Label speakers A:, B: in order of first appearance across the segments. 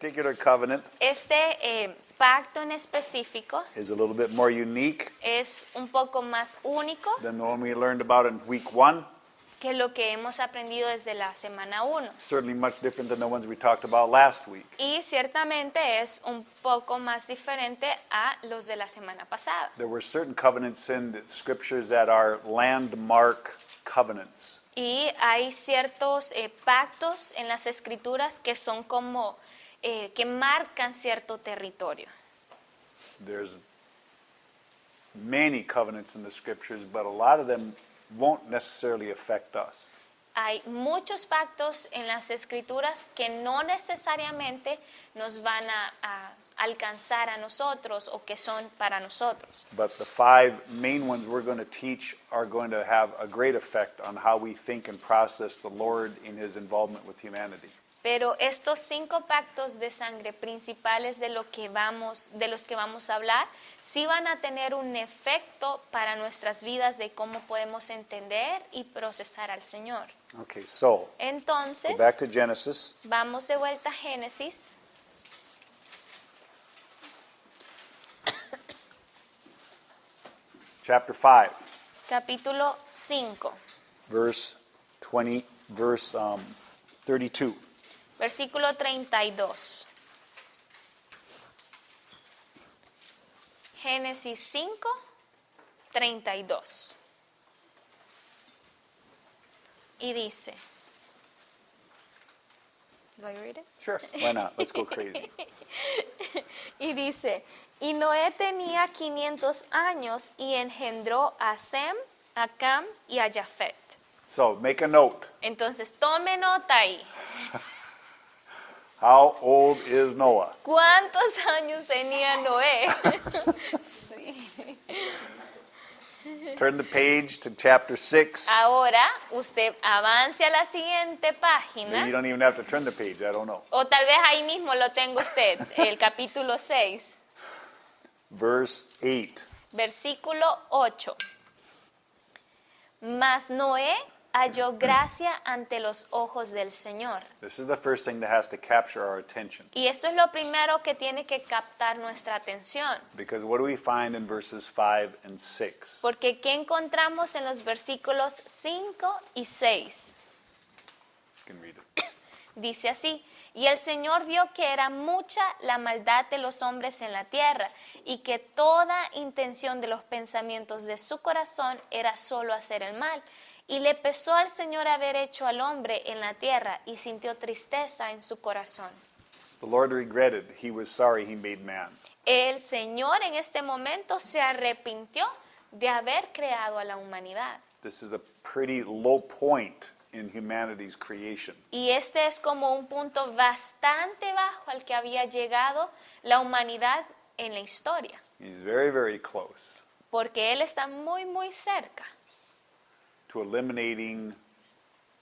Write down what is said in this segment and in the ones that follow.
A: particular covenant
B: Pacto en específico
A: is a little bit more unique
B: es un poco más único
A: than the one we learned about in week 1.
B: que lo que hemos aprendido desde la semana 1.
A: Certainly much different than the ones we talked about last week.
B: Y ciertamente es un poco más diferente a los de la semana pasada.
A: There were certain covenants in the scriptures that are landmark covenants.
B: Y hay ciertos pactos en las escrituras que son como, que marcan cierto territorio.
A: There's many covenants in the scriptures, but a lot of them won't necessarily affect us.
B: Hay muchos pactos en las escrituras que no necesariamente nos van a alcanzar a nosotros o que son para nosotros.
A: But the 5 main ones we're going to teach are going to have a great effect on how we think and process the Lord in his involvement with humanity.
B: Pero estos 5 pactos de sangre principales de los que vamos a hablar, sí van a tener un efecto para nuestras vidas de cómo podemos entender y procesar al Señor.
A: Okay, so
B: Entonces,
A: go back to Genesis.
B: vamos de vuelta a Génesis.
A: Chapter 5,
B: Capítulo 5,
A: verse 32.
B: versículo 32. Génesis 5, 32. Y dice, ¿do I read it?
A: Sure, why not? Let's go crazy.
B: Y dice, y Noé tenía 500 años y engendró a Sem, a Cam y a Jafet.
A: So make a note.
B: Entonces, tome nota ahí.
A: How old is Noah?
B: ¿Cuántos años tenía Noé? Sí.
A: Turn the page to chapter 6.
B: Ahora, usted avance a la siguiente
A: Maybe
B: página.
A: you don't even have to turn the page, I don't know.
B: O tal vez ahí mismo lo tenga usted, el capítulo 6,
A: Verse 8.
B: versículo 8. Mas Noé halló gracia ante los ojos del Señor.
A: This is the first thing that has to capture our attention.
B: Y esto es lo primero que tiene que captar nuestra atención.
A: Because what do we find in verses 5 and 6?
B: Porque ¿qué encontramos en los versículos 5 y 6?
A: You can read it.
B: Dice así, y el Señor vio que era mucha la maldad de los hombres en la tierra, y que toda intención de los pensamientos de su corazón era solo hacer el mal. Y le pesó al Señor haber hecho al hombre en la tierra, y sintió tristeza en su corazón.
A: The Lord regretted, he was sorry he made man.
B: El Señor en este momento se arrepintió de haber creado a la humanidad.
A: This is a pretty low point in humanity's creation.
B: Y este es como un punto bastante bajo al que había llegado la humanidad en la historia,
A: He's very, very close
B: porque Él está muy, muy cerca
A: to eliminating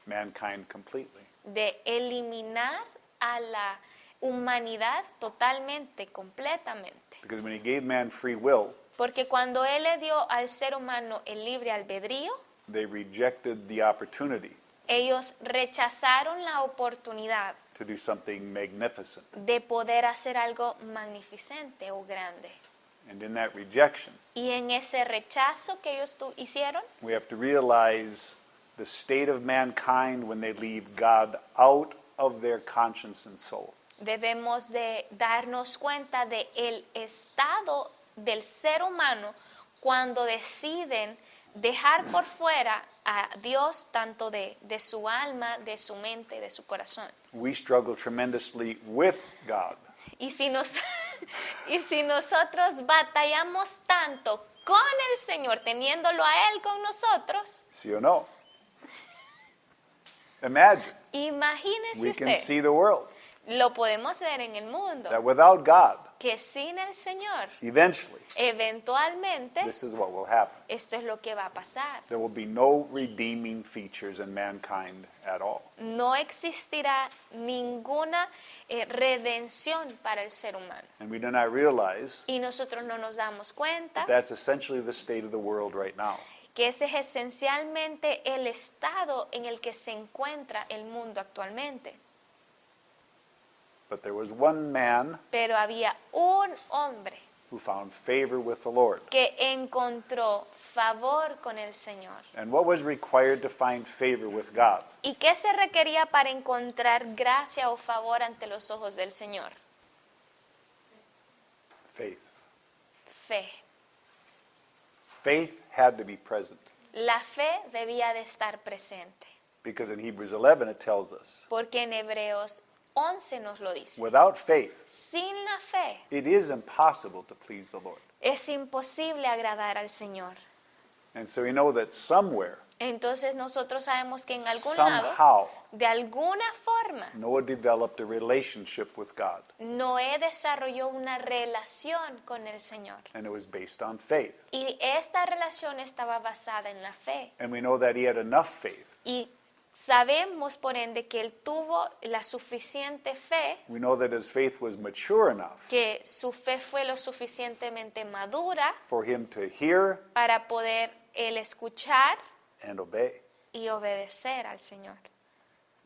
A: mankind completely.
B: de eliminar a la humanidad totalmente, completamente.
A: Because when he gave man free will,
B: Porque cuando Él le dio al ser humano el libre albedrío,
A: they rejected the opportunity
B: ellos rechazaron la oportunidad
A: to do something magnificent.
B: de poder hacer algo magnificente o grande.
A: And in that rejection,
B: Y en ese rechazo que ellos hicieron,
A: we have to realize the state of mankind when they leave God out of their conscience and soul.
B: debemos de darnos cuenta de el estado del ser humano cuando deciden dejar por fuera a Dios tanto de su alma, de su mente, de su corazón.
A: We struggle tremendously with God.
B: Y si nosotros batallamos tanto con el Señor, teniéndolo a Él con nosotros,
A: ¿Sí o no? Imagine,
B: imagínese
A: we can
B: usted,
A: see the world,
B: lo podemos ver en el mundo,
A: that without God,
B: que sin el Señor,
A: eventually,
B: eventualmente,
A: this is what will happen.
B: esto es lo que va a pasar.
A: There will be no redeeming features in mankind at all.
B: No existirá ninguna redención para el ser humano.
A: And we do not realize
B: Y nosotros no nos damos cuenta
A: that that's essentially the state of the world right now.
B: que ese es esencialmente el estado en el que se encuentra el mundo actualmente.
A: But there was one man
B: Pero había un hombre
A: who found favor with the Lord.
B: que encontró favor con el Señor.
A: And what was required to find favor with God?
B: ¿Y qué se requería para encontrar gracia o favor ante los ojos del Señor?
A: Faith.
B: Fe.
A: Faith had to be present.
B: La fe debía de estar presente,
A: Because in Hebrews 11 it tells us,
B: porque en Hebreos 11 nos lo dice.
A: without faith,
B: Sin la fe
A: it is impossible to please the Lord.
B: es imposible agradar al Señor.
A: And so we know that somewhere,
B: Entonces nosotros sabemos que en algún lado,
A: somehow,
B: de alguna forma,
A: Noah developed a relationship with God.
B: Noé desarrolló una relación con el Señor.
A: And it was based on faith.
B: Y esta relación estaba basada en la fe.
A: And we know that he had enough faith.
B: Y sabemos por ende que él tuvo la suficiente fe,
A: We know that his faith was mature enough
B: que su fe fue lo suficientemente madura
A: for him to hear
B: para poder él escuchar
A: and obey,
B: y obedecer al Señor.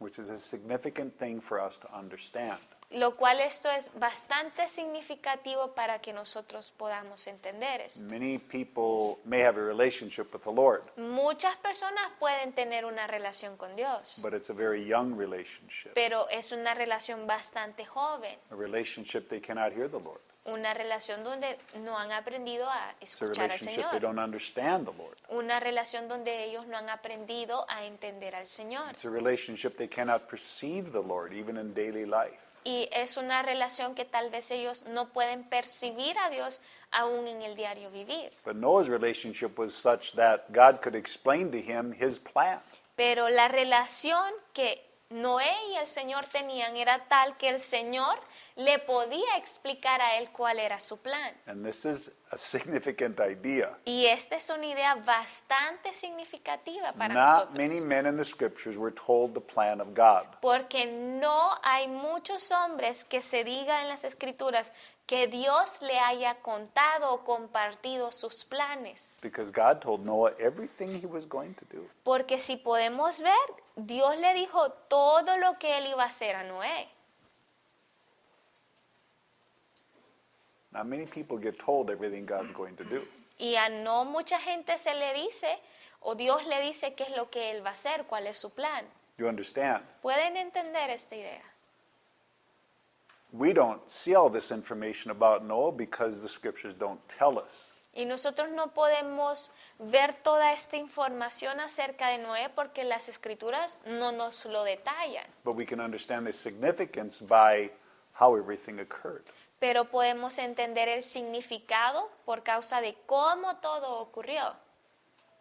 A: which is a significant thing for us to understand.
B: Lo cual esto es bastante significativo para que nosotros podamos entender esto.
A: Many people may have a relationship with the Lord,
B: Muchas personas pueden tener una relación con Dios,
A: but it's a very young relationship,
B: pero es una relación bastante joven,
A: a relationship they cannot hear the Lord.
B: una relación donde no han aprendido a
A: It's a
B: escuchar al
A: relationship they
B: Señor,
A: don't understand the Lord.
B: una relación donde ellos no han aprendido a entender al Señor.
A: It's a relationship they cannot perceive the Lord even in daily life.
B: Y es una relación que tal vez ellos no pueden percibir a Dios aún en el diario vivir.
A: But Noah's relationship was such that God could explain to him his plan.
B: Pero la relación que Noé y el Señor tenían era tal que el Señor le podía explicar a él cuál era su plan.
A: And this is a significant idea.
B: Y esta es una idea bastante significativa para
A: Not many
B: nosotros.
A: men in the scriptures were told the plan of God.
B: Porque no hay muchos hombres que se diga en las Escrituras que Dios le haya contado o compartido sus planes.
A: Because God told Noah everything he was going to do.
B: Porque si podemos ver, Dios le dijo todo lo que él iba a hacer a Noé.
A: Now, many people get told everything God's going to do.
B: Y a no mucha gente se le dice, o Dios le dice qué es lo que él va a hacer, cuál es su plan.
A: You understand?
B: ¿Pueden entender esta idea?
A: We don't see all this information about Noah because the scriptures don't tell us.
B: Y nosotros no podemos ver toda esta información acerca de Noé porque las Escrituras no nos lo detallan.
A: But we can understand the significance by how everything occurred.
B: Pero podemos entender el significado por causa de cómo todo ocurrió.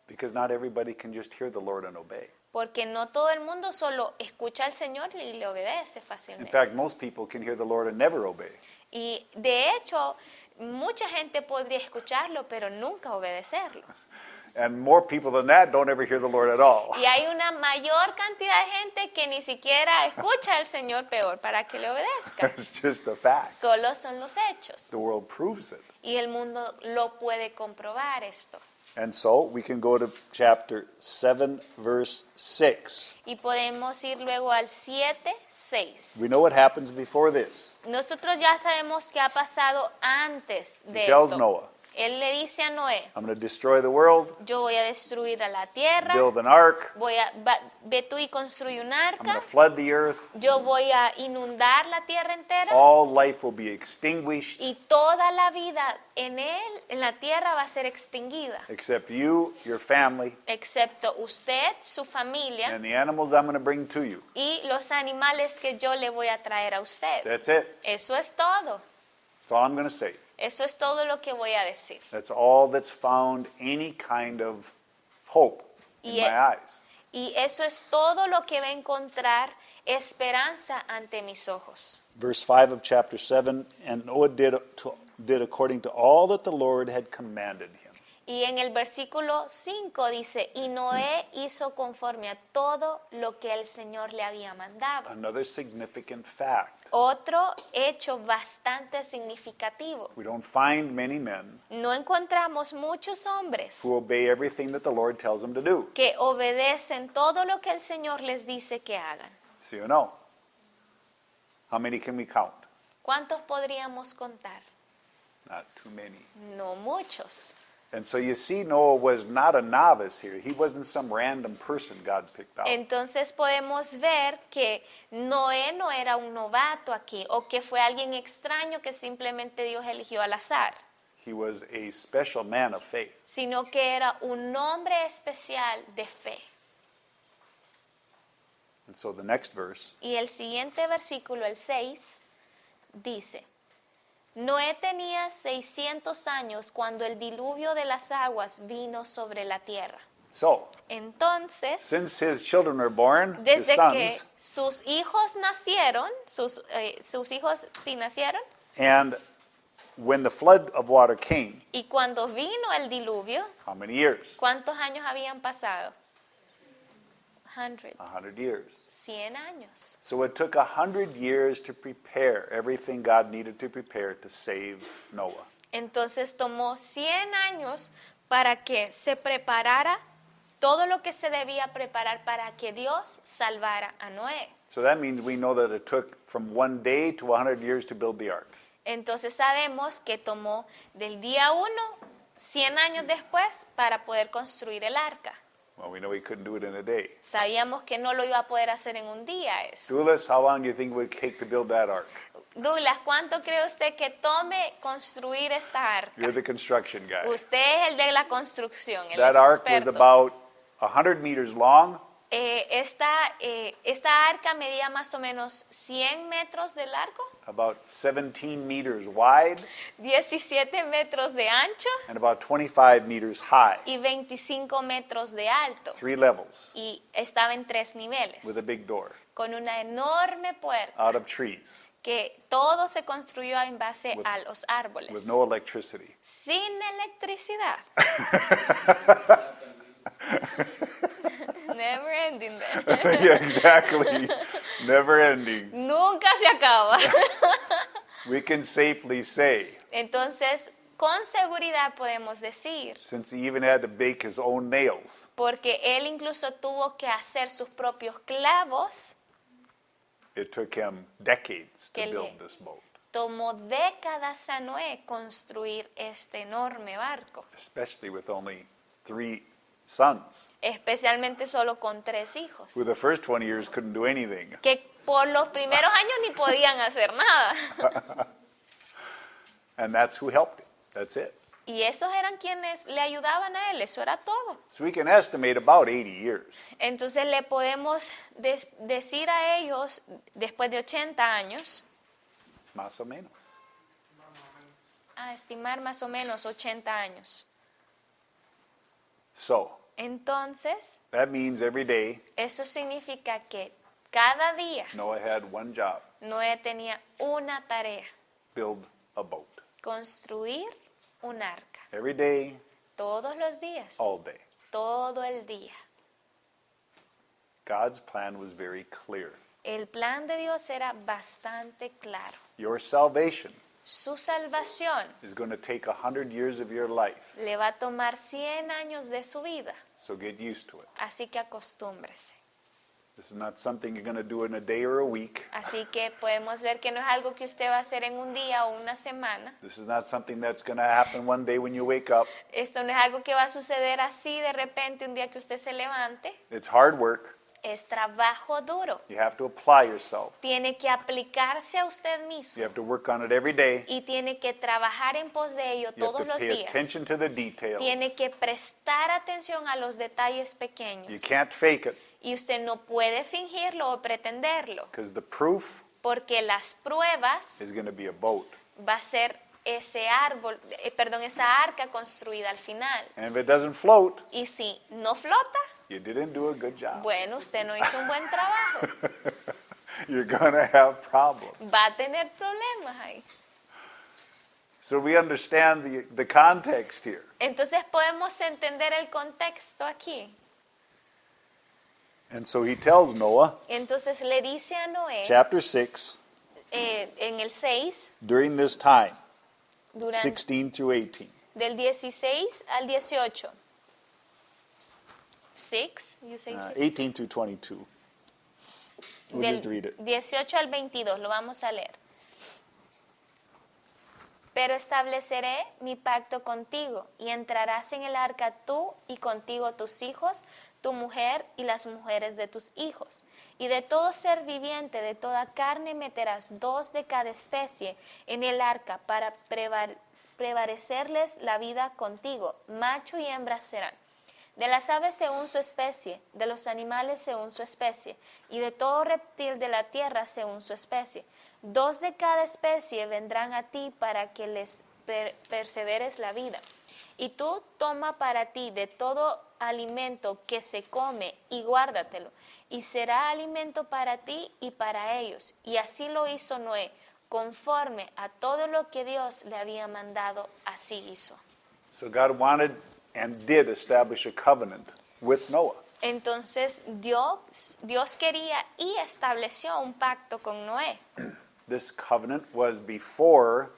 A: Because not everybody can just hear the Lord and obey.
B: Porque no todo el mundo solo escucha al Señor y le obedece
A: In
B: fácilmente.
A: fact, most people can hear the Lord and never obey.
B: Y de hecho, mucha gente podría escucharlo, pero nunca obedecerlo.
A: And more people than that don't ever hear the Lord at all.
B: Y hay una mayor cantidad de gente que ni siquiera escucha al Señor peor para que le obedezca.
A: It's just a fact.
B: Solo son los hechos.
A: The world proves it.
B: Y el mundo lo puede comprobar esto.
A: And so we can go to chapter 7, verse 6.
B: Y podemos ir luego al 7:6.
A: We know what happens before this.
B: Nosotros ya sabemos qué ha pasado antes de
A: He tells
B: esto.
A: Noah,
B: Él le dice a Noé,
A: I'm going to destroy the world,
B: yo voy a destruir a la tierra,
A: build an ark,
B: ve tú y construye un
A: I'm going
B: arca,
A: to flood the earth,
B: yo voy a inundar la tierra entera
A: all life will be extinguished
B: y toda la vida en la tierra va a ser extinguida,
A: except you, your family,
B: excepto usted, su familia
A: and the animals I'm going to bring to you.
B: y los animales que yo le voy a traer a usted.
A: That's it.
B: Eso es todo.
A: That's all I'm going to say.
B: Eso es todo lo que voy a decir.
A: That's all that's found any kind of hope in
B: Y
A: my eyes.
B: Y eso es todo lo que va a encontrar esperanza ante mis ojos.
A: Verse 5 of chapter 7, and Noah did according to all that the Lord had commanded him.
B: Y en el versículo 5 dice, y Noé hizo conforme a todo lo que el Señor le había mandado.
A: Another significant fact.
B: Otro hecho bastante significativo.
A: We don't find many men
B: No encontramos muchos hombres
A: who obey everything that the Lord tells them to do.
B: que obedecen todo lo que el Señor les dice que hagan.
A: See or no? How many can we count?
B: ¿Cuántos podríamos contar?
A: Not too many.
B: No muchos.
A: And so you see, Noah was not a novice here. He wasn't some random person God picked out.
B: Entonces podemos ver que Noé no era un novato aquí o que fue alguien extraño que simplemente Dios eligió al azar,
A: He was a special man of faith.
B: sino que era un hombre especial de fe.
A: And so the next verse,
B: Y el siguiente versículo, el 6, dice, Noé tenía 600 años cuando el diluvio de las aguas vino sobre la tierra.
A: so
B: Entonces,
A: since his children were born, his
B: desde que
A: sons,
B: sus hijos nacieron, sus hijos sí nacieron,
A: and when the flood of water came,
B: y cuando vino el diluvio,
A: how many years?
B: ¿cuántos años habían pasado? 100,
A: 100 years.
B: 100 años.
A: So it took 100 years to prepare everything God needed to prepare to save Noah.
B: Entonces tomó 100 años para que se preparara todo lo que se debía preparar para que Dios salvara a Noé.
A: So that means we know that it took from 1 day to 100 years to build the ark.
B: Entonces sabemos que tomó del día 1, 100 años después, para poder construir el arca.
A: Well, we know he couldn't do it in a day.
B: Sabíamos que no lo iba a poder hacer en un día eso.
A: Douglas, how long do you think it would take to build that ark?
B: Douglas, ¿cuánto cree usted que tome construir esta arca?
A: You're the construction guy.
B: Usted es el de la construcción, el
A: That ark was
B: experto.
A: about 100 meters long,
B: Esta arca medía más o menos 100 metros de largo,
A: about 17 meters wide,
B: 17 metros de ancho
A: and about 25 meters high.
B: y 25 metros de alto.
A: 3 levels
B: Y estaba en 3 niveles,
A: with a big door
B: con una enorme puerta,
A: out of trees
B: que todo se construyó en base
A: With-
B: a los árboles,
A: with no electricity.
B: sin electricidad. Never ending there.
A: Yeah, exactly. Never ending.
B: Nunca se acaba.
A: We can safely say,
B: Entonces, con seguridad podemos decir,
A: since he even had to bake his own nails,
B: porque él incluso tuvo que hacer sus propios clavos,
A: it took him decades to
B: Que le-
A: build this boat,
B: tomó décadas a Noé construir este enorme barco,
A: especially with only 3 sons,
B: especialmente solo con 3 hijos,
A: who the first 20 years couldn't do anything.
B: que por los primeros años ni podían hacer nada.
A: And that's who helped him. That's it.
B: Y esos eran quienes le ayudaban a él, eso era todo.
A: So we can estimate about 80 years.
B: Entonces le podemos decir a ellos, después de 80 años,
A: Más o menos.
B: a estimar más o menos 80 años.
A: So
B: Entonces,
A: that means every day
B: eso significa que cada día
A: Noah had one job,
B: Noé tenía una tarea,
A: build a boat.
B: construir un arca.
A: Every day,
B: Todos los días,
A: all day.
B: todo el día.
A: God's plan was very clear.
B: El plan de Dios era bastante claro.
A: Your salvation
B: Su salvación
A: is going to take 100 years of your life.
B: le va a tomar 100 años de su vida,
A: So get used to it.
B: así que acostúmbrese.
A: This is not something you're going to do in a day or a week.
B: Así que podemos ver que no es algo que usted va a hacer en un día o una semana.
A: This is not something that's going to happen one day when you wake up.
B: Esto no es algo que va a suceder así de repente un día que usted se levante.
A: It's hard work.
B: Es trabajo duro.
A: You have to apply yourself.
B: Tiene que aplicarse a usted
A: You
B: mismo
A: have to work on it every day.
B: y tiene que trabajar en pos de ello
A: You have
B: todos
A: to
B: los
A: pay
B: días.
A: attention to the details.
B: Tiene que prestar atención a los detalles
A: You
B: pequeños.
A: can't fake it
B: Y usted no puede fingirlo o pretenderlo,
A: because the proof
B: porque las pruebas
A: is going to be a boat.
B: va a ser ese árbol, esa arca construida al final.
A: And if it doesn't float,
B: Y si no flota,
A: you didn't do a good job.
B: bueno, usted no hizo un buen trabajo.
A: You're going to have problems.
B: Va a tener problemas ahí.
A: So we understand the context here.
B: Entonces podemos entender el contexto aquí.
A: And so he tells Noah,
B: Entonces le dice a Noé,
A: chapter 6,
B: en el 6,
A: during this time,
B: durante,
A: 16 through 18.
B: del 16 al 18. 6, you say 6?
A: 18 through 22. We'll just read
B: Del
A: it.
B: 18 al 22, lo vamos a leer. Pero estableceré mi pacto contigo, y entrarás en el arca tú y contigo tus hijos, tu mujer y las mujeres de tus hijos. Y de todo ser viviente, de toda carne, meterás 2 de cada especie en el arca para prevalecerles la vida contigo. Macho y hembra serán. De las aves según su especie, de los animales según su especie, y de todo reptil de la tierra según su especie. 2 de cada especie vendrán a ti para que les perseveres la vida. Y tú toma para ti de todo alimento que se come y guárdatelo, y será alimento para ti y para ellos. Y así lo hizo Noé, conforme a todo lo que Dios le había mandado, así hizo.
A: So God wanted and did establish a covenant with Noah.
B: Entonces Dios quería y estableció un pacto con Noé.
A: This covenant was before,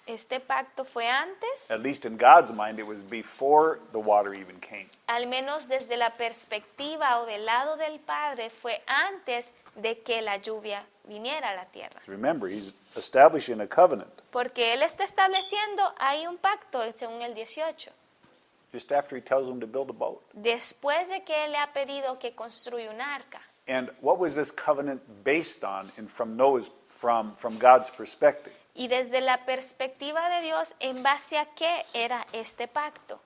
B: Este pacto fue antes,
A: at least in God's mind, it was before the water even came.
B: al menos desde la perspectiva o del lado del Padre, fue antes de que la lluvia viniera a la tierra.
A: So remember, he's establishing a covenant
B: Porque Él está estableciendo ahí un pacto, según el 18.
A: just after he tells them to build a boat.
B: Después de que Él le ha pedido que construya un arca.
A: And what was this covenant based on and from Noah's from God's perspective?
B: Y desde la perspectiva de Dios, ¿en base a qué era este pacto?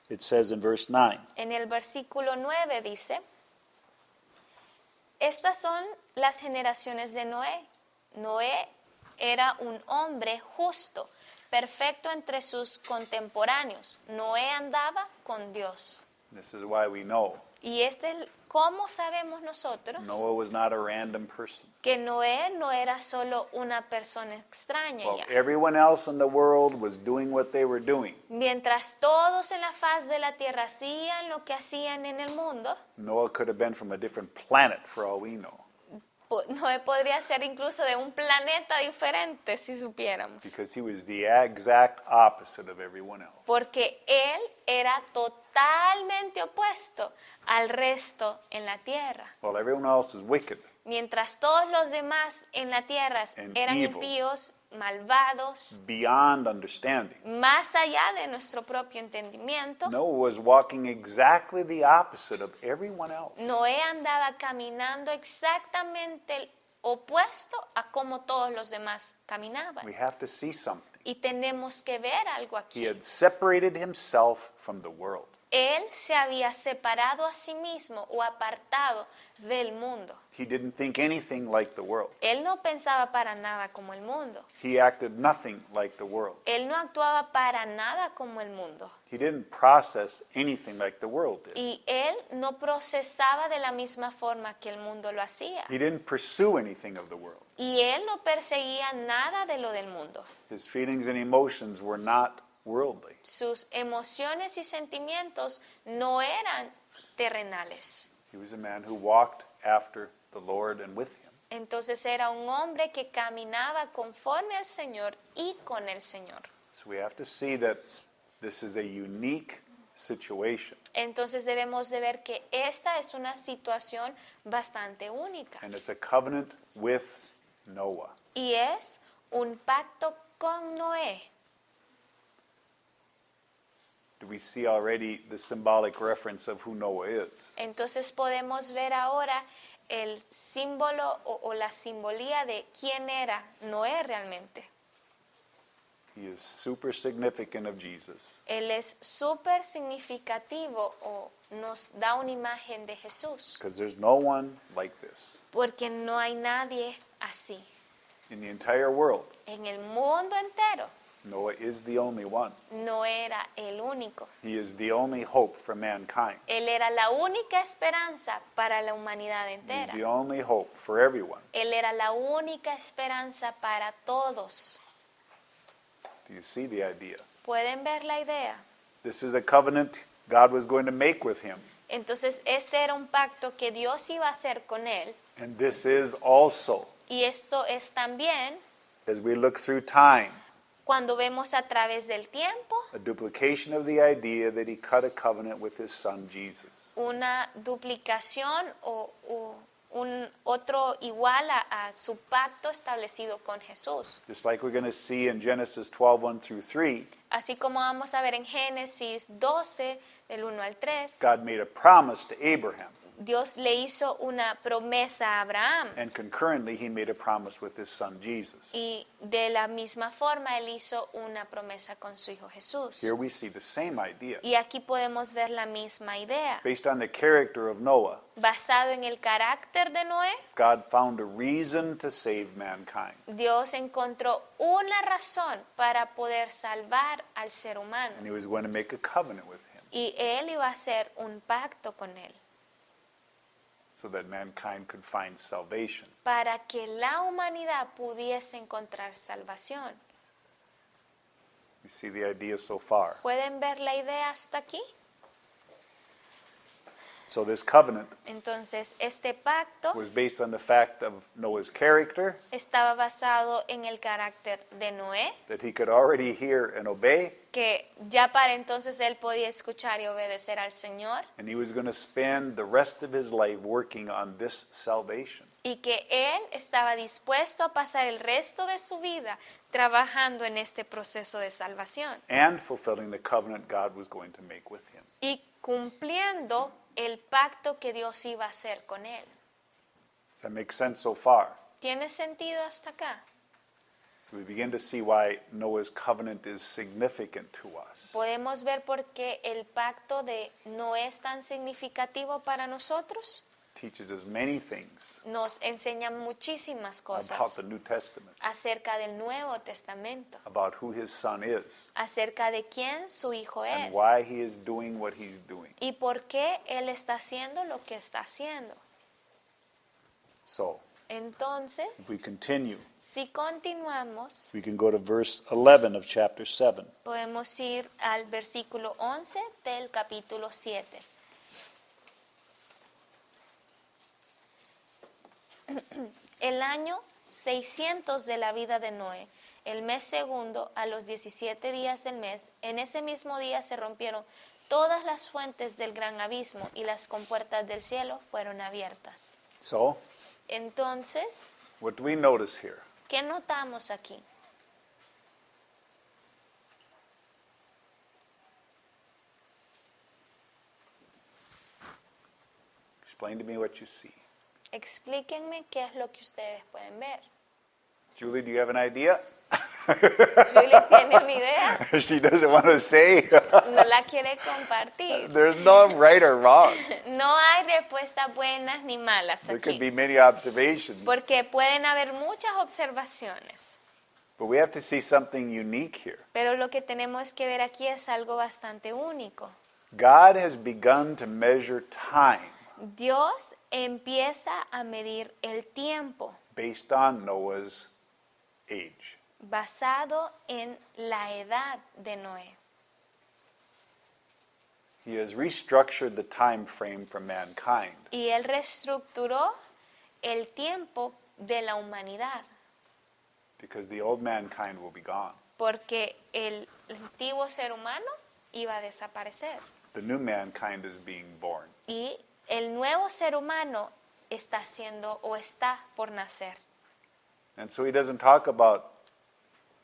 A: It says in verse 9,
B: En el versículo 9 dice, estas son las generaciones de Noé. Noé era un hombre justo, perfecto entre sus contemporáneos. Noé andaba con Dios.
A: this is why we know
B: Y ¿cómo sabemos nosotros
A: Noah was not a random person.
B: que Noé no era solo una persona extraña
A: While
B: ya?
A: everyone else in the world was doing what they were doing,
B: Mientras todos en la faz de la tierra hacían lo que hacían en el mundo,
A: Noah could have been from a different planet for all we know,
B: Noé podría ser incluso de un planeta diferente si supiéramos.
A: because he was the exact opposite of everyone else.
B: Porque él era totalmente opuesto al resto en la tierra.
A: While everyone else was wicked,
B: Mientras todos los demás en la tierra
A: And
B: eran
A: evil.
B: impíos, malvados,
A: beyond understanding,
B: más allá de nuestro propio entendimiento,
A: Noah was walking exactly the opposite of everyone else.
B: Noé andaba caminando exactamente el opuesto a como todos los demás caminaban.
A: We have to see something.
B: Y tenemos que ver algo
A: He
B: aquí.
A: had separated himself from the world.
B: Él se había separado a sí mismo o apartado del mundo.
A: He didn't think anything like the world.
B: Él no pensaba para nada como el mundo.
A: He acted nothing like the world.
B: Él no actuaba para nada como el mundo.
A: He didn't process anything like the world did.
B: Y él no procesaba de la misma forma que el mundo lo hacía.
A: He didn't pursue anything of the world.
B: Y él no perseguía nada de lo del mundo.
A: His feelings and emotions were not worldly.
B: Sus emociones y sentimientos no eran terrenales.
A: He was a man who walked after the Lord and with him.
B: Entonces era un hombre que caminaba conforme al Señor y con el Señor.
A: So we have to see that this is a unique situation,
B: Entonces debemos de ver que esta es una situación bastante única.
A: and it's a covenant with Noah.
B: Y es un pacto con Noé.
A: Do we see already the symbolic reference of who Noah is?
B: Entonces podemos ver ahora el símbolo o la simbolía de quién era Noé realmente.
A: He is super significant of Jesus.
B: Él es súper significativo o nos da una imagen de Jesús,
A: Because there's no one like this
B: porque no hay nadie así.
A: in the entire world.
B: En el mundo entero
A: Noah is the only one.
B: no era el único.
A: He is the only hope for mankind.
B: Él era la única esperanza para la humanidad
A: He's
B: entera.
A: the only hope for everyone.
B: Él era la única esperanza para todos.
A: Do you see the idea?
B: ¿Pueden ver la idea?
A: This is the covenant God was going to make with him.
B: Entonces este era un pacto que Dios iba a hacer con él.
A: And this is also,
B: Y esto es también,
A: as we look through time,
B: cuando vemos a través del tiempo,
A: a duplication of the idea that he cut a covenant with his son Jesus.
B: una duplicación o un otro igual a su pacto establecido con Jesús.
A: Just like we're going to see in Genesis 12:1 through 3,
B: Así como vamos a ver en Génesis 12, del 1 al 3,
A: God made a promise to Abraham,
B: Dios le hizo una promesa a Abraham.
A: and concurrently he made a promise with his son Jesus.
B: Y de la misma forma él hizo una promesa con su hijo Jesús.
A: Here we see the same idea.
B: Y aquí podemos ver la misma idea.
A: Based on the character of Noah,
B: Basado en el carácter de Noé,
A: God found a reason to save mankind.
B: Dios encontró una razón para poder salvar al ser humano.
A: And he was going to make a covenant with him
B: Y él iba a hacer un pacto con él
A: so that mankind could find salvation.
B: para que la humanidad pudiese encontrar salvación.
A: You see the idea so far.
B: ¿Pueden ver la idea hasta aquí?
A: So this covenant
B: Entonces, este pacto
A: was based on the fact of Noah's character,
B: estaba basado en el carácter de Noé,
A: that he could already hear and obey,
B: que ya para entonces él podía escuchar y obedecer al Señor,
A: and he was going to spend the rest of his life working on this salvation.
B: y que él estaba dispuesto a pasar el resto de su vida trabajando en este proceso de salvación
A: And fulfilling the covenant God was going to make with him.
B: y cumpliendo el pacto que Dios iba a hacer con él.
A: Does that make sense so far?
B: ¿Tiene sentido hasta acá?
A: We begin to see why Noah's covenant is significant to us.
B: ¿Podemos ver por qué el pacto de Noé es tan significativo para nosotros?
A: Teaches us many things
B: Nos enseña muchísimas
A: about
B: cosas
A: the New Testament,
B: acerca del Nuevo Testamento,
A: about who his son is,
B: acerca de quién su hijo es
A: and why he is doing what he's doing.
B: y por qué él está haciendo lo que está haciendo.
A: So,
B: Entonces,
A: if we continue,
B: si continuamos,
A: we can go to verse 11 of chapter 7.
B: podemos ir al versículo 11 del capítulo 7. El año 600 de la vida de Noé, el mes segundo, a los 17 días del mes, en ese mismo día se rompieron todas las fuentes del gran abismo y las compuertas del cielo fueron abiertas.
A: So,
B: Entonces,
A: what do we notice here?
B: ¿qué notamos aquí?
A: Explain to me what you see.
B: Explíquenme qué es lo que ustedes pueden ver.
A: Julie, do you have an idea?
B: Julie tiene una idea,
A: She doesn't want to say.
B: no la quiere compartir.
A: There's no right or wrong.
B: No hay respuestas buenas ni malas
A: There could
B: aquí,
A: be many observations.
B: porque pueden haber muchas observaciones,
A: But we have to see something unique here.
B: pero lo que tenemos que ver aquí es algo bastante único.
A: God has begun to measure time
B: Dios empieza a medir el tiempo
A: based on Noah's age.
B: basado en la edad de Noé.
A: He has restructured the time frame for mankind
B: Y él reestructuró el tiempo de la humanidad,
A: because the old mankind will be gone.
B: porque el antiguo ser humano iba a desaparecer.
A: The new mankind is being born.
B: Y el nuevo ser humano está siendo o está por nacer.
A: And so he doesn't talk about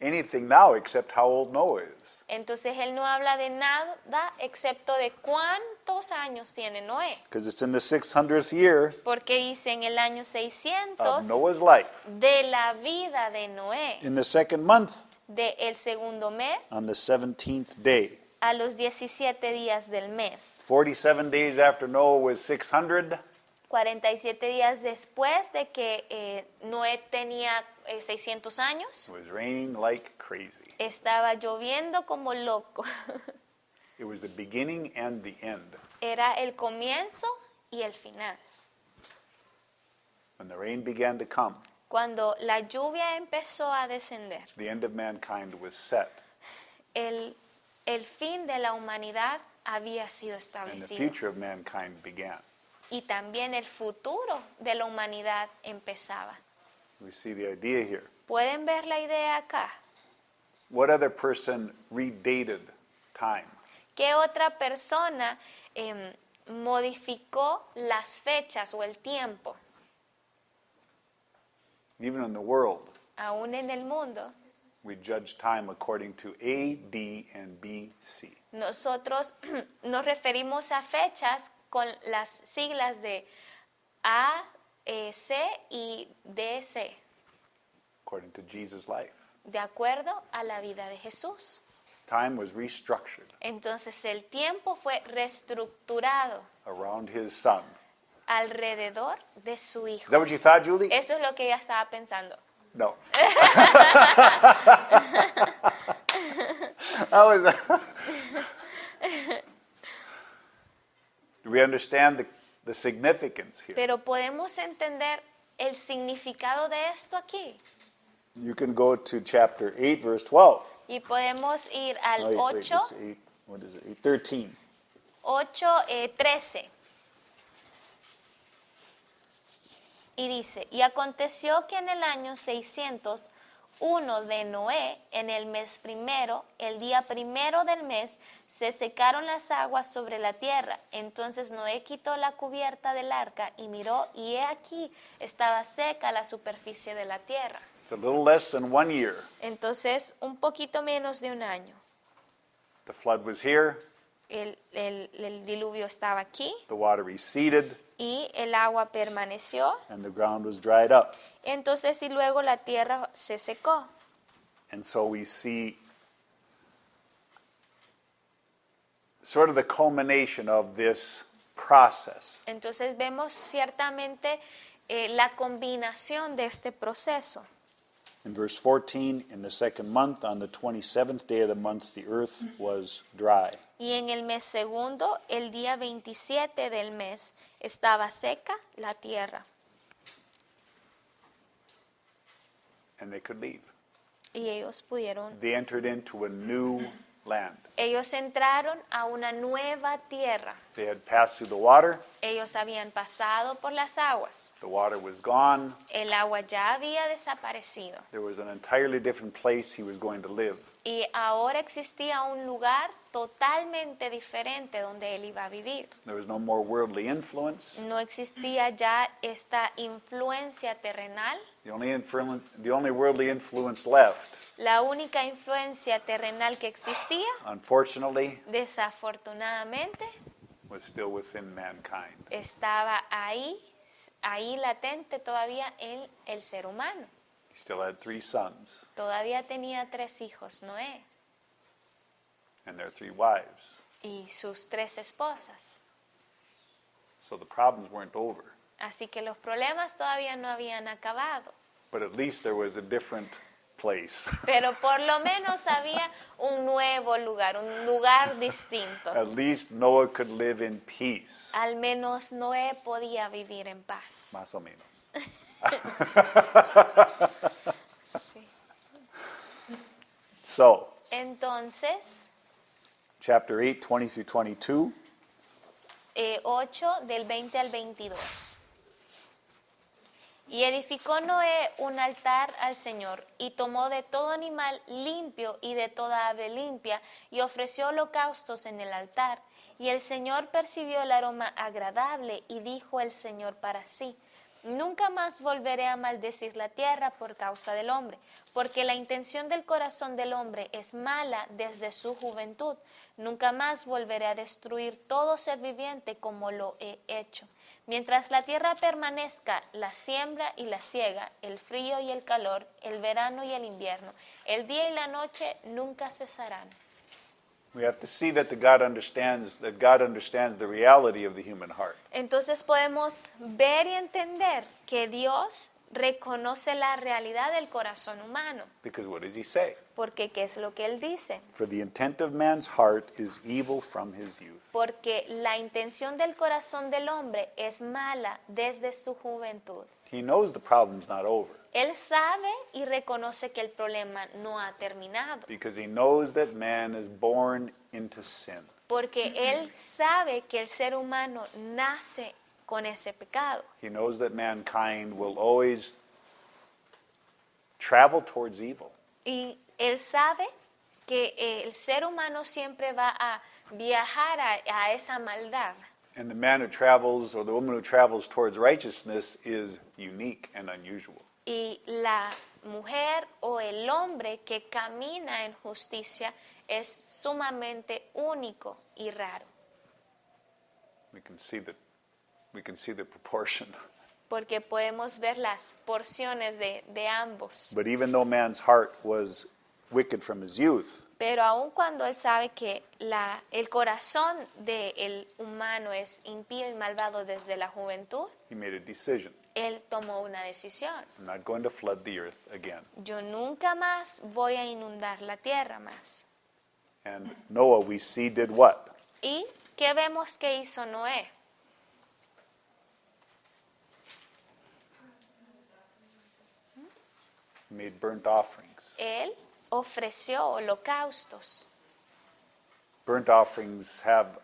A: anything now except how old Noah is.
B: Entonces él no habla de nada excepto de cuántos años tiene Noé.
A: Because it's in the 600th year
B: Porque dice en el año
A: of
B: 600
A: Noah's life,
B: de la vida de Noé,
A: in the second month,
B: del segundo mes
A: on the 17th day.
B: a los 17 días del mes.
A: 47 days after Noah was 600,
B: 47 días después de que Noé tenía 600 años,
A: it was raining like crazy.
B: estaba lloviendo como loco.
A: It was the beginning and the end.
B: Era el comienzo y el final.
A: When the rain began to come,
B: Cuando la lluvia empezó a descender,
A: the end of mankind was set,
B: el fin de la humanidad había sido
A: and the
B: establecido.
A: future of mankind began.
B: Y también el futuro de la humanidad empezaba.
A: We see the idea here.
B: ¿Pueden ver la idea acá?
A: What other person redated time?
B: ¿Qué otra persona modificó las fechas o el tiempo?
A: Even in the world,
B: aún en el mundo,
A: we judge time according to A, D, and B, C.
B: nosotros nos referimos a fechas con las siglas de A, C y DC,
A: According to Jesus' life.
B: de acuerdo a la vida de Jesús.
A: Time was restructured
B: Entonces el tiempo fue reestructurado
A: around his son.
B: alrededor de su
A: Is
B: hijo.
A: that what you thought, Julie?
B: Eso es lo que ella estaba pensando.
A: No. Do we understand the significance here?
B: Pero podemos entender el significado de esto aquí.
A: You can go to chapter 8, verse 12.
B: Y podemos ir al
A: Oh, wait,
B: 8,
A: it's 8, what is it? 8:13.
B: 13. Y dice, y aconteció que en el año 601 de Noé, en el mes primero, el día primero del mes, se secaron las aguas sobre la tierra. Entonces Noé quitó la cubierta del arca y miró, y he aquí estaba seca la superficie de la tierra.
A: It's a little less than 1 year.
B: Entonces, un poquito menos de un año.
A: The flood was here,
B: El diluvio estaba aquí
A: the water receded,
B: y el agua permaneció.
A: and the ground was dried up.
B: Entonces, y luego la tierra se secó.
A: And so we see sort of the culmination of this process.
B: Entonces vemos ciertamente la combinación de este proceso.
A: In verse 14, in the second month, on the 27th day of the month, the earth was dry.
B: Y en el mes segundo, el día 27 del mes, estaba seca la tierra.
A: And they could leave.
B: Y ellos pudieron,
A: They entered into a new land.
B: ellos entraron a una nueva tierra.
A: They had passed through the water.
B: Ellos habían pasado por las aguas.
A: The water was gone.
B: El agua ya había desaparecido.
A: There was an entirely different place he was going to live.
B: Y ahora existía un lugar totalmente diferente donde él iba a vivir.
A: There was no more worldly influence.
B: No existía ya esta influencia terrenal.
A: The only worldly influence left,
B: La única influencia terrenal que existía,
A: unfortunately,
B: desafortunadamente,
A: was still within mankind.
B: estaba ahí latente todavía en el ser humano.
A: He still had 3 sons
B: Todavía tenía 3 hijos, Noé,
A: and their 3 wives.
B: y sus 3 esposas.
A: So the problems weren't over.
B: Así que los problemas todavía no habían acabado.
A: But at least there was a different place.
B: Pero por lo menos había un nuevo lugar, un lugar distinto.
A: At least Noah could live in peace.
B: Al menos Noé podía vivir en paz.
A: Más o menos.
B: Sí.
A: So,
B: Entonces,
A: chapter 8, 20 through 22.
B: 8 del 20 al 22. Y edificó Noé un altar al Señor, y tomó de todo animal limpio y de toda ave limpia, y ofreció holocaustos en el altar. Y el Señor percibió el aroma agradable, y dijo el Señor para sí: nunca más volveré a maldecir la tierra por causa del hombre, porque la intención del corazón del hombre es mala desde su juventud. Nunca más volveré a destruir todo ser viviente como lo he hecho. Mientras la tierra permanezca, la siembra y la siega, el frío y el calor, el verano y el invierno, el día y la noche nunca cesarán.
A: We have to see that God understands the reality of the human heart.
B: Entonces podemos ver y entender que Dios reconoce la realidad del corazón humano.
A: Because what does he say?
B: Porque ¿qué es lo que Él dice?
A: For the intent of man's heart is evil from his youth.
B: Porque la intención del corazón del hombre es mala desde su juventud.
A: He knows the problem's not over.
B: Él sabe y reconoce que el problema no ha terminado.
A: Because he knows that man is born into sin.
B: Porque Él sabe que el ser humano nace con ese pecado.
A: He knows that mankind will always travel towards evil.
B: Y Él sabe que el ser humano siempre va a viajar a esa maldad.
A: And the man who travels, or the woman who travels towards righteousness, is unique and unusual.
B: Y la mujer o el hombre que camina en justicia es sumamente único y raro.
A: We can see the proportion.
B: Porque podemos ver las porciones de ambos.
A: But even though man's heart was wicked from his youth,
B: Pero aun cuando él sabe que el corazón del humano es impío y malvado desde la juventud,
A: he made a decision.
B: él tomó una decisión.
A: I'm not going to flood the earth again.
B: Yo nunca más voy a inundar la tierra más.
A: And Noah, we see, did what?
B: ¿Y qué vemos que hizo Noé?
A: He made burnt offerings.
B: Él ofreció holocaustos.
A: Burnt offerings have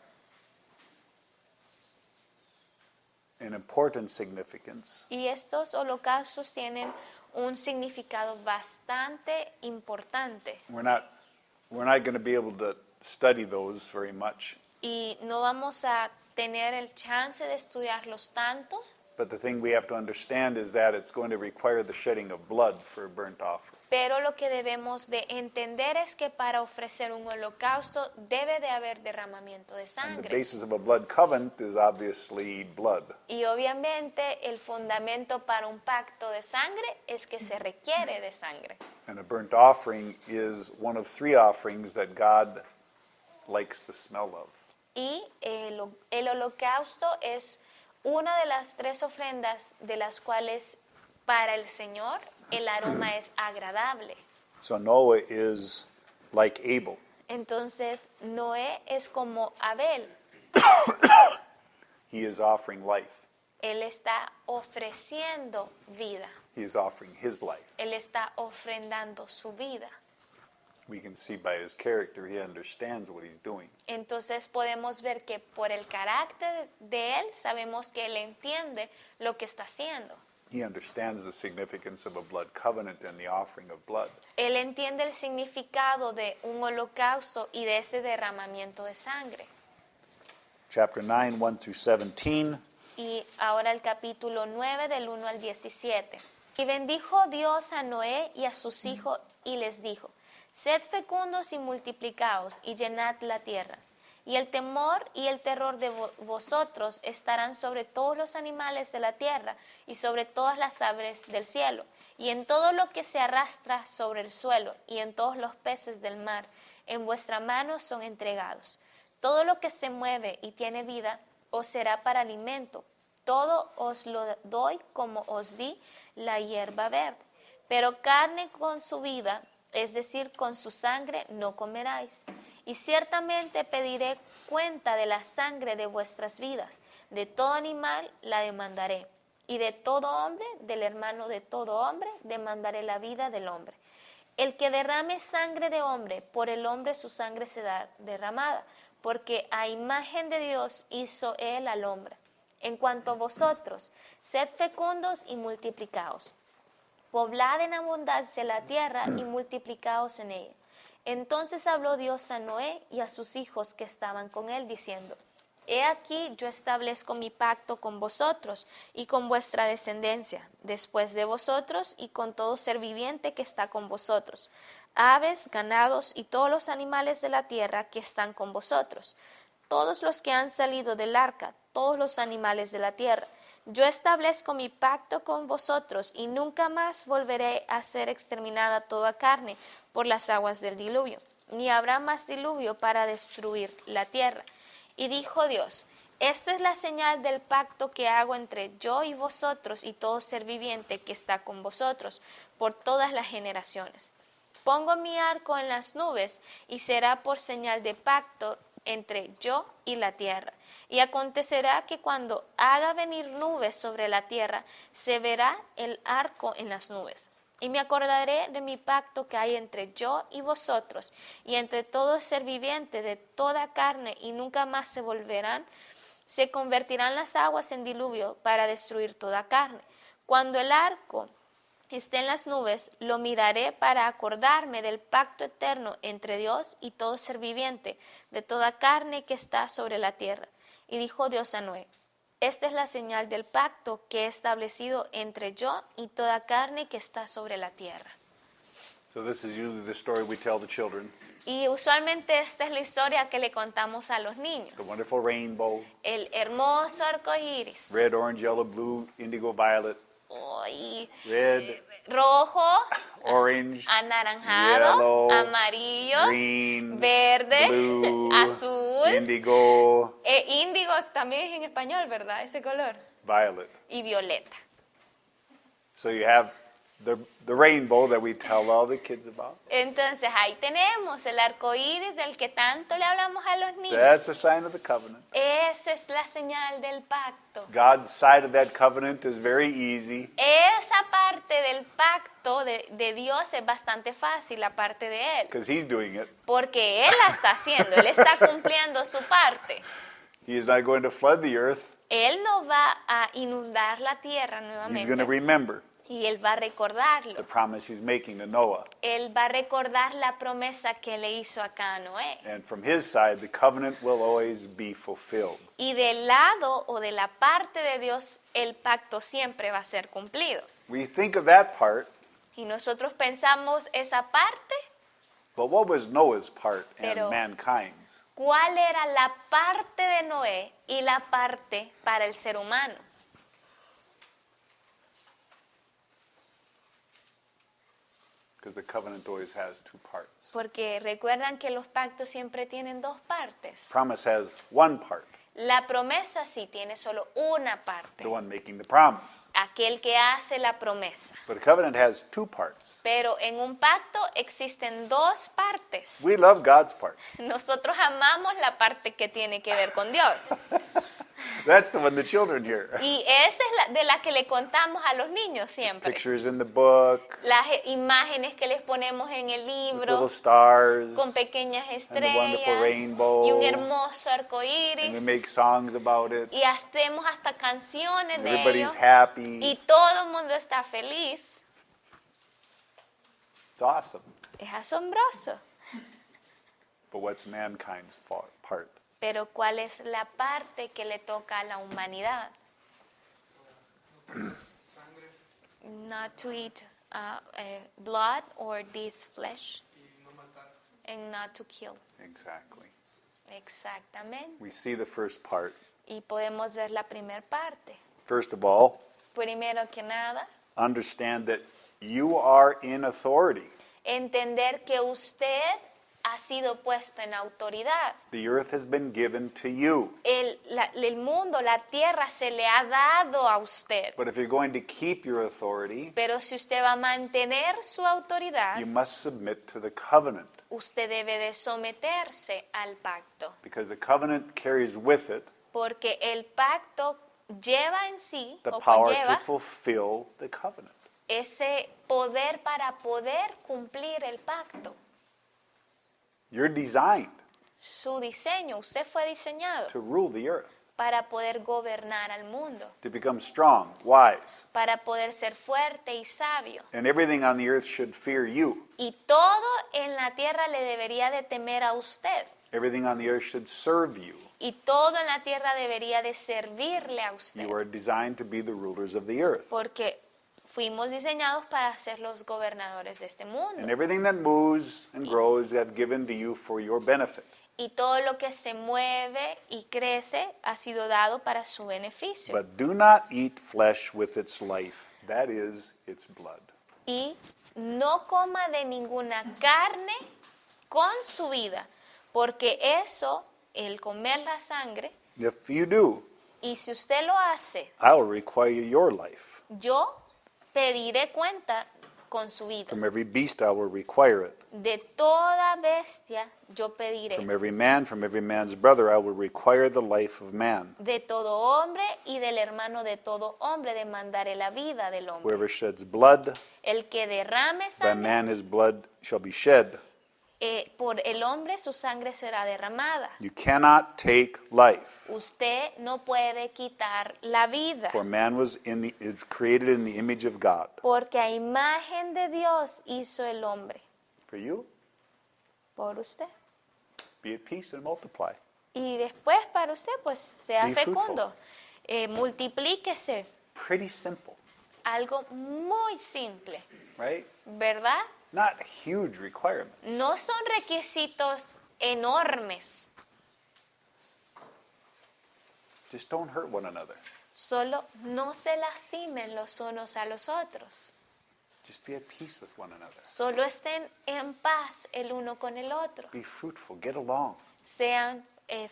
A: an important significance
B: Y estos holocaustos tienen un significado bastante importante.
A: we're not going to be able to study those very much.
B: Y no vamos a tener el chance de estudiarlos tanto,
A: But the thing we have to understand is that it's going to require the shedding of blood for a burnt offering.
B: pero lo que debemos de entender es que para ofrecer un holocausto debe de haber derramamiento de
A: And the
B: sangre.
A: basis of a blood covenant is obviously blood.
B: Y obviamente el fundamento para un pacto de sangre es que se requiere de sangre.
A: And a burnt offering is one of three offerings that God likes the smell of.
B: Y el holocausto es una de las tres ofrendas de las cuales para el Señor el aroma es agradable.
A: So Noah is like Abel.
B: Entonces Noé es como Abel.
A: He is offering life.
B: Él está ofreciendo vida.
A: He is offering his life.
B: Él está ofrendando su vida.
A: We can see by his character he understands what he's doing.
B: Entonces podemos ver que por el carácter de él sabemos que él entiende lo que está haciendo.
A: He understands the significance of a blood covenant and the offering of blood.
B: Él entiende el significado de un holocausto y de ese derramamiento de sangre.
A: Chapter 9, 1 through 17.
B: Y ahora el capítulo 9 del 1 al 17. Y bendijo Dios a Noé y a sus hijos y les dijo: sed fecundos y multiplicaos y llenad la tierra. Y el temor y el terror de vosotros estarán sobre todos los animales de la tierra y sobre todas las aves del cielo, y en todo lo que se arrastra sobre el suelo, y en todos los peces del mar. En vuestra mano son entregados. Todo lo que se mueve y tiene vida os será para alimento. Todo os lo doy como os di la hierba verde. Pero carne con su vida, es decir, con su sangre, no comeráis. Y ciertamente pediré cuenta de la sangre de vuestras vidas. De todo animal la demandaré. Y de todo hombre, del hermano de todo hombre, demandaré la vida del hombre. El que derrame sangre de hombre, por el hombre su sangre será derramada, porque a imagen de Dios hizo él al hombre. En cuanto a vosotros, sed fecundos y multiplicaos. Poblad en abundancia la tierra y multiplicaos en ella. Entonces habló Dios a Noé y a sus hijos que estaban con él, diciendo: he aquí yo establezco mi pacto con vosotros y con vuestra descendencia, después de vosotros, y con todo ser viviente que está con vosotros, aves, ganados y todos los animales de la tierra que están con vosotros, todos los que han salido del arca, todos los animales de la tierra. Yo establezco mi pacto con vosotros y nunca más volveré a ser exterminada toda carne por las aguas del diluvio, ni habrá más diluvio para destruir la tierra. Y dijo Dios: esta es la señal del pacto que hago entre yo y vosotros y todo ser viviente que está con vosotros por todas las generaciones. Pongo mi arco en las nubes y será por señal de pacto entre yo y la tierra. Y acontecerá que cuando haga venir nubes sobre la tierra, se verá el arco en las nubes. Y me acordaré de mi pacto que hay entre yo y vosotros, y entre todo ser viviente de toda carne, y nunca más se convertirán las aguas en diluvio para destruir toda carne. Cuando el arco esté en las nubes, lo miraré para acordarme del pacto eterno entre Dios y todo ser viviente de toda carne que está sobre la tierra. Y dijo Dios a Noé: Esta es la señal del pacto que he establecido entre yo y toda carne que está sobre la tierra.
A: So this is usually the story we tell the children.
B: Y usualmente esta es la historia que le contamos a los niños.
A: The wonderful rainbow,
B: El hermoso arco iris.
A: red, orange, yellow, blue, indigo, violet,
B: Y
A: red,
B: rojo,
A: orange,
B: anaranjado,
A: yellow,
B: amarillo,
A: green,
B: verde,
A: blue,
B: azul.
A: indigo,
B: Índigo también es en español, ¿verdad? Ese color.
A: violet.
B: Y violeta.
A: So you have the rainbow that we tell all the kids about.
B: Entonces ahí tenemos el arco iris del que tanto le hablamos a los niños.
A: That's the sign of the covenant.
B: Esa es la señal del pacto.
A: God's side of that covenant is very easy.
B: Esa parte del pacto de Dios es bastante fácil, la parte de Él.
A: Because he's doing it.
B: Porque Él la está haciendo, Él está cumpliendo su parte.
A: He is not going to flood the earth.
B: Él no va a inundar la tierra
A: He's going to
B: nuevamente.
A: remember
B: Y Él va a recordarlo.
A: the promise he's making to Noah.
B: Él va a recordar la promesa que le hizo acá a Noé.
A: And from his side, the covenant will always be fulfilled.
B: Y del lado o de la parte de Dios, el pacto siempre va a ser cumplido.
A: We think of that part,
B: Y nosotros pensamos esa parte,
A: but what was Noah's part and
B: Pero-
A: mankind's?
B: ¿cuál era la parte de Noé y la parte para el ser humano?
A: Because the covenant always has two parts.
B: Porque recuerdan que los pactos siempre tienen dos partes.
A: Promise has one part,
B: La promesa sí tiene solo una parte,
A: the one making the promise.
B: aquel que hace la promesa.
A: But a covenant has two parts.
B: Pero en un pacto existen dos partes.
A: We love God's part.
B: Nosotros amamos la parte que tiene que ver con Dios.
A: That's the one the children hear.
B: Y esa es de la que le contamos a los niños siempre.
A: Pictures in the book,
B: Las imágenes que les ponemos en el
A: with
B: libro,
A: little stars,
B: con pequeñas
A: wonderful
B: estrellas
A: rainbow,
B: y un hermoso arco
A: and we
B: iris.
A: make songs about it.
B: Y hacemos hasta canciones de ello.
A: Everybody's happy.
B: Y todo el mundo está feliz.
A: It's awesome.
B: Es asombroso.
A: But what's mankind's part?
B: Pero ¿cuál es la parte que le toca a la humanidad? Not to eat blood or this flesh. And not to kill.
A: Exactly.
B: Exactamente.
A: We see the first part.
B: Y podemos ver la primera parte.
A: First of all,
B: Primero que nada,
A: understand that you are in authority.
B: entender que usted ha sido puesto en autoridad.
A: The earth has been given to you.
B: El mundo, la tierra se le ha dado a usted.
A: But if you're going to keep your authority,
B: Pero si usted va a mantener su autoridad,
A: you must submit to the covenant.
B: usted debe de someterse al pacto.
A: Because the covenant carries with it
B: Porque el pacto lleva en sí,
A: the
B: o
A: power to
B: conlleva,
A: fulfill the covenant.
B: ese poder para poder cumplir el pacto.
A: You're designed
B: Su diseño, usted fue diseñado
A: to rule the earth,
B: para poder gobernar al mundo,
A: to become strong, wise,
B: para poder ser fuerte y sabio.
A: and everything on the earth should fear you.
B: Y todo en la tierra le debería de temer a usted.
A: Everything on the earth should serve you.
B: Y todo en la tierra debería de servirle a usted.
A: You are designed to be the rulers of the earth.
B: Porque fuimos diseñados para ser los gobernadores de este
A: And
B: mundo.
A: everything that moves and grows I've given to you for your benefit.
B: Y todo lo que se mueve y crece ha sido dado para su beneficio.
A: But do not eat flesh with its life, that is, its blood.
B: Y no coma de ninguna carne con su vida, porque eso, el comer la sangre,
A: If you do,
B: y si usted lo hace,
A: I will require your life.
B: yo pediré cuenta con su vida.
A: From every beast I will require it.
B: De toda bestia yo pediré.
A: From every man's brother I will require the life of man.
B: De todo hombre y del hermano de todo hombre demandaré la vida del hombre.
A: Whoever sheds blood,
B: El que derrame
A: by
B: sangre,
A: man his blood shall be shed.
B: por el hombre su sangre será derramada.
A: You cannot take life.
B: Usted no puede quitar la vida.
A: For man is created in the image of God.
B: Porque a imagen de Dios hizo el hombre.
A: For you,
B: Por usted.
A: be at peace and multiply.
B: Y después para usted, pues sea
A: Be fruitful.
B: fecundo. multiplíquese.
A: Pretty simple,
B: Algo muy simple,
A: right?
B: ¿verdad?
A: Not huge requirements.
B: No son requisitos enormes,
A: Just don't hurt one another.
B: solo no se lastimen los unos a los otros.
A: Just be at peace with one another.
B: Solo estén en paz el uno con el otro.
A: Be fruitful. Get along.
B: Sean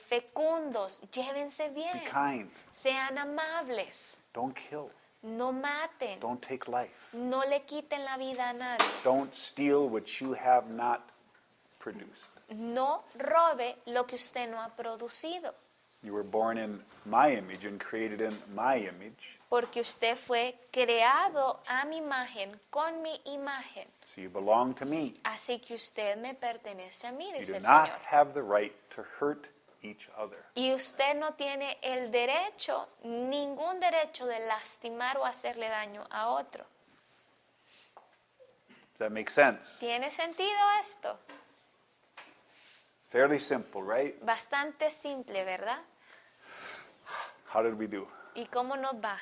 B: fecundos, llévense
A: Be
B: bien,
A: kind.
B: sean amables,
A: Don't kill.
B: no maten,
A: Don't take life.
B: no le quiten la vida a nadie,
A: Don't steal what you have not produced.
B: no robe lo que usted no ha producido,
A: You were born in my image and created in my image.
B: porque usted fue creado a mi imagen, con mi imagen.
A: So you belong to me.
B: Así que usted me pertenece a mí,
A: You
B: dice
A: do
B: el
A: not
B: Señor.
A: have the right to hurt each other.
B: Y usted no tiene el derecho, ningún derecho de lastimar o hacerle daño a otro.
A: Does that make sense?
B: ¿Tiene sentido esto?
A: Fairly simple, right?
B: Bastante simple, ¿verdad?
A: How did we do?
B: ¿Y cómo nos va?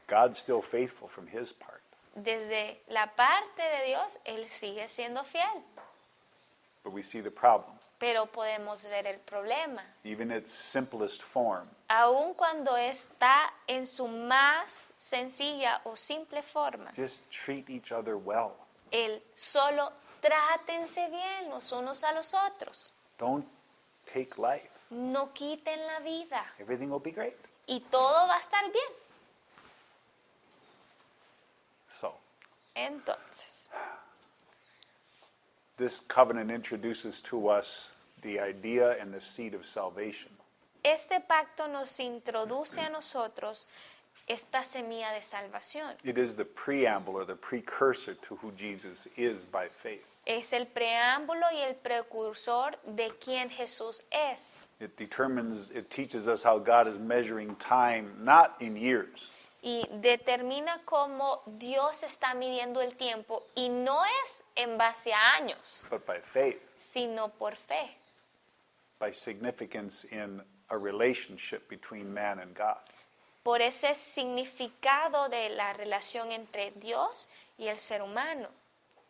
A: God's still faithful from his part.
B: Desde la parte de Dios, Él sigue siendo fiel.
A: But we see the problem.
B: Pero podemos ver el problema.
A: Even its simplest form
B: Aun cuando está en su más sencilla o simple forma,
A: just treat each other well.
B: el solo trátense bien los unos a los otros.
A: Don't take life.
B: No quiten la vida
A: Everything will be great.
B: y todo va a estar bien.
A: So,
B: Entonces,
A: this covenant introduces to us the idea and the seed of salvation.
B: este pacto nos introduce a nosotros esta semilla de salvación.
A: It is the preamble or the precursor to who Jesus is by faith.
B: Es el preámbulo y el precursor de quien Jesús es.
A: It teaches us how God is measuring time not in years,
B: Y determina cómo Dios está midiendo el tiempo y no es en base a años,
A: but by faith,
B: sino por fe,
A: by significance in a relationship between man and God.
B: por ese significado de la relación entre Dios y el ser humano.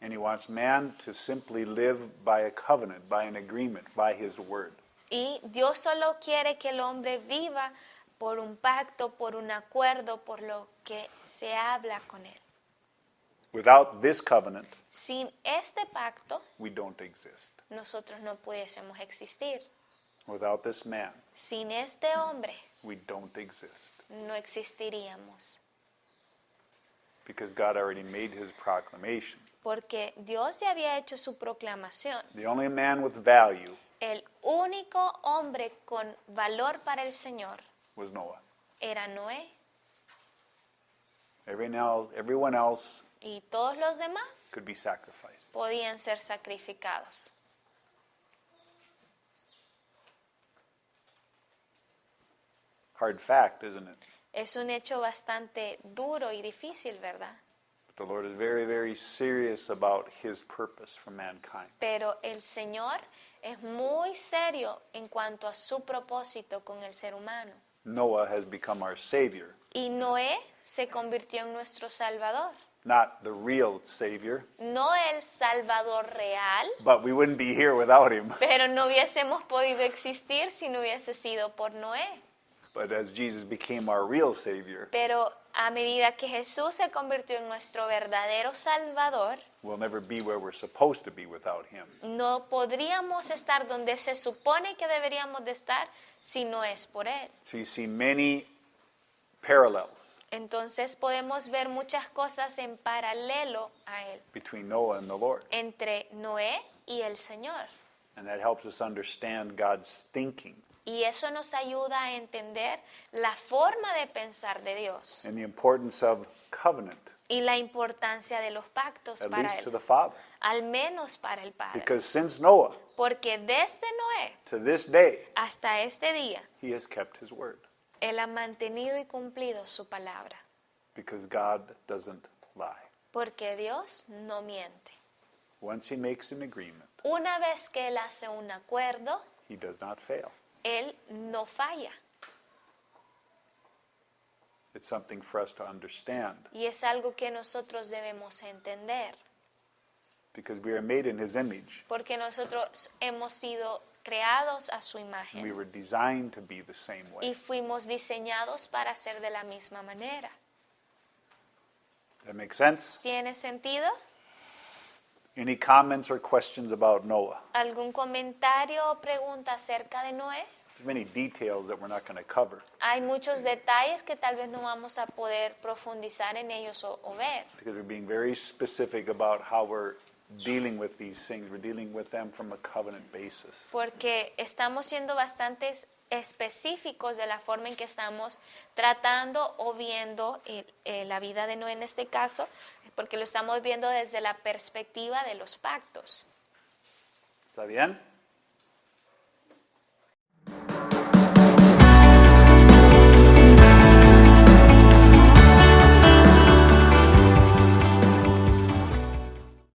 A: And he wants man to simply live by a covenant, by an agreement, by his word.
B: Y Dios solo quiere que el hombre viva por un pacto, por un acuerdo, por lo que se habla con él.
A: Without this covenant,
B: Sin este pacto,
A: we don't exist.
B: nosotros no pudiésemos existir.
A: Without this man,
B: Sin este hombre,
A: we don't exist.
B: no existiríamos.
A: Because God already made his proclamation.
B: Porque Dios ya había hecho su proclamación.
A: The only man with value
B: El único hombre con valor para el Señor
A: was Noah.
B: era Noé.
A: Everyone else
B: Y todos los demás
A: could be sacrificed.
B: podían ser sacrificados.
A: Hard fact, isn't it?
B: Es un hecho bastante duro y difícil, ¿verdad?
A: But the Lord is very, very serious about his purpose for mankind.
B: Pero el Señor es muy serio en cuanto a su propósito con el ser humano.
A: Noah has become our savior,
B: Y Noé se convirtió en nuestro Salvador.
A: not the real savior,
B: No el Salvador real,
A: but we wouldn't be here without him.
B: pero no hubiésemos podido existir si no hubiese sido por Noé.
A: But as Jesus became our real savior,
B: Pero a medida que Jesús se convirtió en nuestro verdadero Salvador,
A: we'll never be where we're supposed to be without him.
B: no podríamos estar donde se supone que deberíamos de estar si no es por Él.
A: So you see many parallels
B: Entonces podemos ver muchas cosas en paralelo a Él,
A: between Noah and the Lord.
B: entre Noé y el Señor.
A: And that helps us understand God's thinking
B: Y eso nos ayuda a entender la forma de pensar de Dios
A: and the importance of covenant,
B: y la importancia de los pactos
A: at
B: para
A: least to
B: Él,
A: the Father.
B: al menos para el Padre.
A: Because since Noah
B: Porque desde Noé
A: to this day,
B: hasta este día,
A: he has kept his word.
B: Él ha mantenido y cumplido su palabra.
A: Because God doesn't lie.
B: Porque Dios no miente.
A: Once he makes an agreement,
B: Una vez que Él hace un acuerdo,
A: he does not fail.
B: Él no falla.
A: It's something for us to understand
B: Y es algo que nosotros debemos entender.
A: because we are made in His image.
B: Porque nosotros hemos sido creados a su
A: And we
B: imagen.
A: were designed to be the same
B: Y
A: way.
B: fuimos diseñados para ser de la misma manera.
A: That makes sense?
B: ¿Tiene sentido?
A: Any comments or questions about Noah?
B: ¿Algún comentario o pregunta acerca de Noé?
A: There's many details that we're not going to cover
B: Hay muchos detalles que tal vez no vamos a poder profundizar en ellos o ver,
A: because we're being very specific about how we're dealing with these things. We're dealing with them from a covenant basis.
B: porque estamos siendo bastante específicos de la forma en que estamos tratando o viendo la vida de Noé en este caso, porque lo estamos viendo desde la perspectiva de los pactos.
A: ¿Está bien?